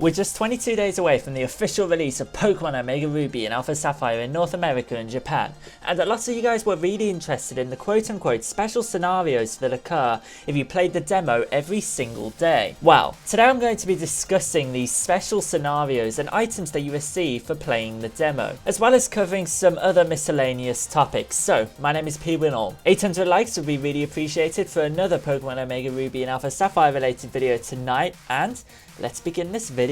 We're just 22 days away from the official release of Pokémon Omega Ruby and Alpha Sapphire in North America and Japan, and lots of you guys were really interested in the quote-unquote special scenarios that occur if you played the demo every single day. Well, today I'm going to be discussing these special scenarios and items that you receive for playing the demo, as well as covering some other miscellaneous topics. So, my name is P-Winall. 800 likes would be really appreciated for another Pokémon Omega Ruby and Alpha Sapphire related video tonight, and let's begin this video.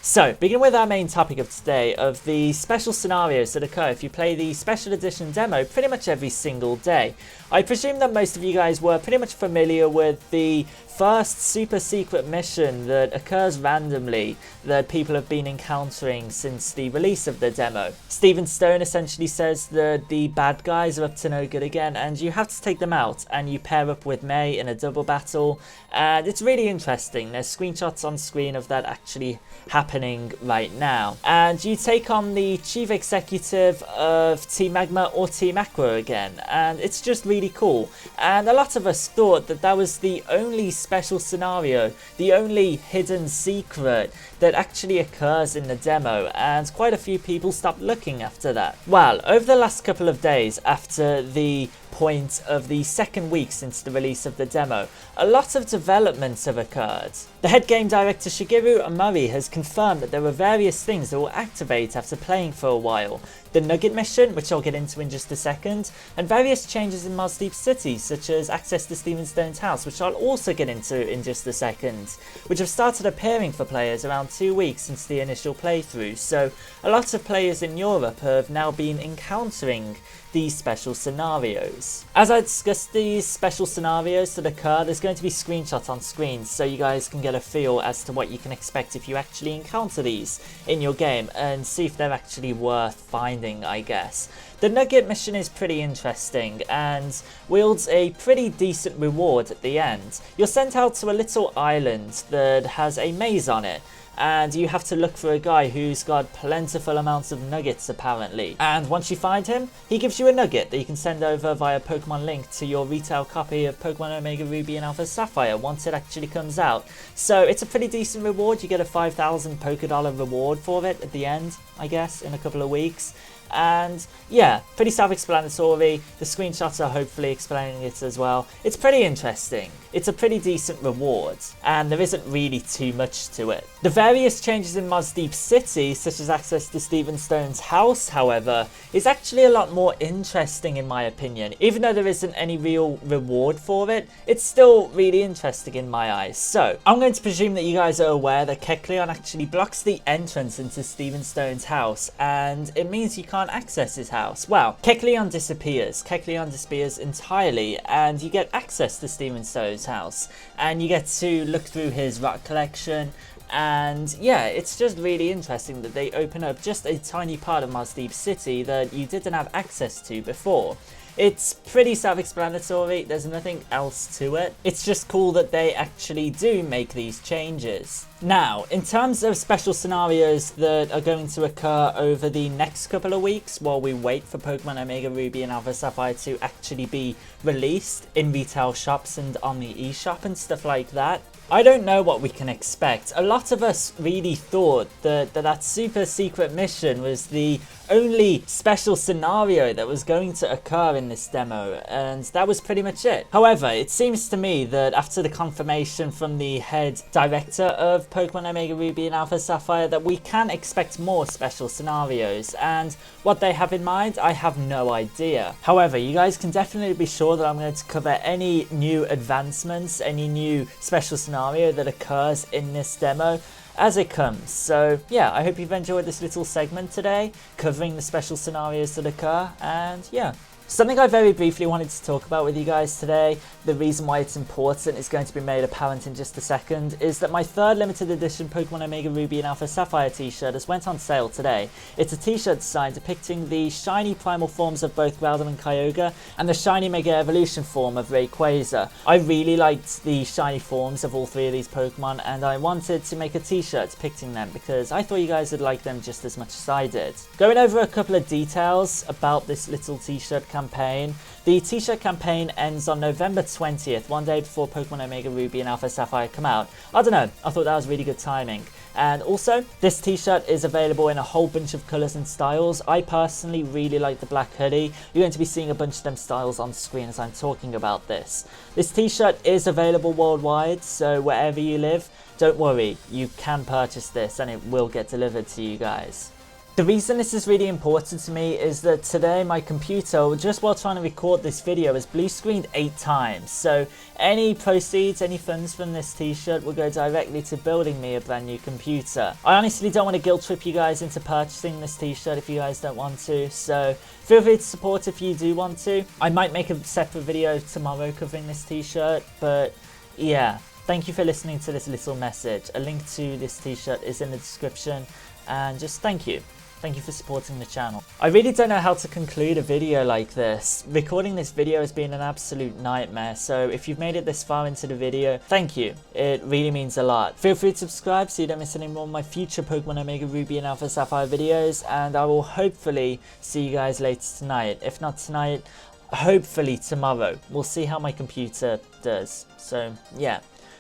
So, begin with our main topic of today, of the special scenarios that occur if you play the special edition demo pretty much every single day. I presume that most of you guys were pretty much familiar with the first super secret mission that occurs randomly that people have been encountering since the release of the demo. Steven Stone essentially says that the bad guys are up to no good again and you have to take them out, and you pair up with May in a double battle, and it's really interesting. There's screenshots on screen of that actually happening right now, and you take on the chief executive of Team Magma or Team Aqua again, and it's just really cool. And a lot of us thought that that was the only special scenario, the only hidden secret that actually occurs in the demo, and quite a few people stopped looking after that. Well, over the last couple of days after the point of the second week since the release of the demo, a lot of developments have occurred. The head game director Shigeru Amari has confirmed that there were various things that will activate after playing for a while. The Nugget mission, which I'll get into in just a second, and various changes in Mos Deep City, such as access to Steven Stone's house, which I'll also get into in just a second, which have started appearing for players around 2 weeks since the initial playthrough. So a lot of players in Europe have now been encountering these special scenarios. As I discussed these special scenarios that occur, there's going to be screenshots on screen so you guys can get a feel as to what you can expect if you actually encounter these in your game and see if they're actually worth finding, I guess. The Nugget mission is pretty interesting and wields a pretty decent reward at the end. You're sent out to a little island that has a maze on it, and you have to look for a guy who's got plentiful amounts of nuggets apparently. And once you find him, he gives you a nugget that you can send over via Pokemon Link to your retail copy of Pokemon Omega Ruby and Alpha Sapphire once it actually comes out. So it's a pretty decent reward. You get a 5,000 Pokédollar reward for it at the end, I guess, in a couple of weeks. And yeah, pretty self-explanatory. The screenshots are hopefully explaining it as well. It's pretty interesting. It's a pretty decent reward, and there isn't really too much to it. The various changes in Mos Deep City, such as access to Steven Stone's house, however, is actually a lot more interesting in my opinion. Even though there isn't any real reward for it, it's still really interesting in my eyes. So, I'm going to presume that you guys are aware that Kecleon actually blocks the entrance into Steven Stone's house, and it means you can't access his house. Well, Kecleon disappears. Kecleon disappears entirely, and you get access to Steven Stone's house, and you get to look through his rock collection. And yeah, it's just really interesting that they open up just a tiny part of Mos Deep City that you didn't have access to before. It's pretty self-explanatory, there's nothing else to it. It's just cool that they actually do make these changes. Now, in terms of special scenarios that are going to occur over the next couple of weeks while we wait for Pokemon Omega Ruby and Alpha Sapphire to actually be released in retail shops and on the eShop and stuff like that, I don't know what we can expect. A lot of us really thought that super secret mission was the only special scenario that was going to occur in this demo, and that was pretty much it. However, it seems to me that after the confirmation from the head director of Pokemon Omega Ruby and Alpha Sapphire that we can expect more special scenarios, and what they have in mind, I have no idea. However, you guys can definitely be sure that I'm going to cover any new advancements, any new special scenario that occurs in this demo as it comes. So yeah, I hope you've enjoyed this little segment today covering the special scenarios that occur, and yeah. Something I very briefly wanted to talk about with you guys today, the reason why it's important is going to be made apparent in just a second, is that my third limited edition Pokemon Omega Ruby and Alpha Sapphire t-shirt has went on sale today. It's a t-shirt design depicting the shiny primal forms of both Groudon and Kyogre, and the shiny Mega Evolution form of Rayquaza. I really liked the shiny forms of all three of these Pokemon, and I wanted to make a t-shirt depicting them because I thought you guys would like them just as much as I did. Going over a couple of details about this little t-shirt campaign campaign. The t-shirt campaign ends on November 20th, one day before Pokemon Omega Ruby and Alpha Sapphire come out. I don't know, I thought that was really good timing. And also, this t-shirt is available in a whole bunch of colours and styles. I personally really like the black hoodie. You're going to be seeing a bunch of them styles on screen as I'm talking about this. This t-shirt is available worldwide, so wherever you live, don't worry, you can purchase this and it will get delivered to you guys. The reason this is really important to me is that today my computer, just while trying to record this video, has blue screened 8 times. So any proceeds, any funds from this t-shirt will go directly to building me a brand new computer. I honestly don't want to guilt trip you guys into purchasing this t-shirt if you guys don't want to. So feel free to support if you do want to. I might make a separate video tomorrow covering this t-shirt, but yeah. Thank you for listening to this little message. A link to this t-shirt is in the description, and just thank you. Thank you for supporting the channel. I really don't know how to conclude a video like this. Recording this video has been an absolute nightmare, so if you've made it this far into the video, thank you. It really means a lot. Feel free to subscribe so you don't miss any more of my future Pokemon Omega Ruby and Alpha Sapphire videos, and I will hopefully see you guys later tonight. If not tonight, hopefully tomorrow. We'll see how my computer does. So yeah,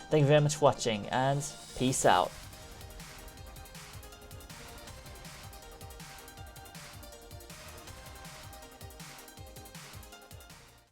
thank you very much for watching, and peace out.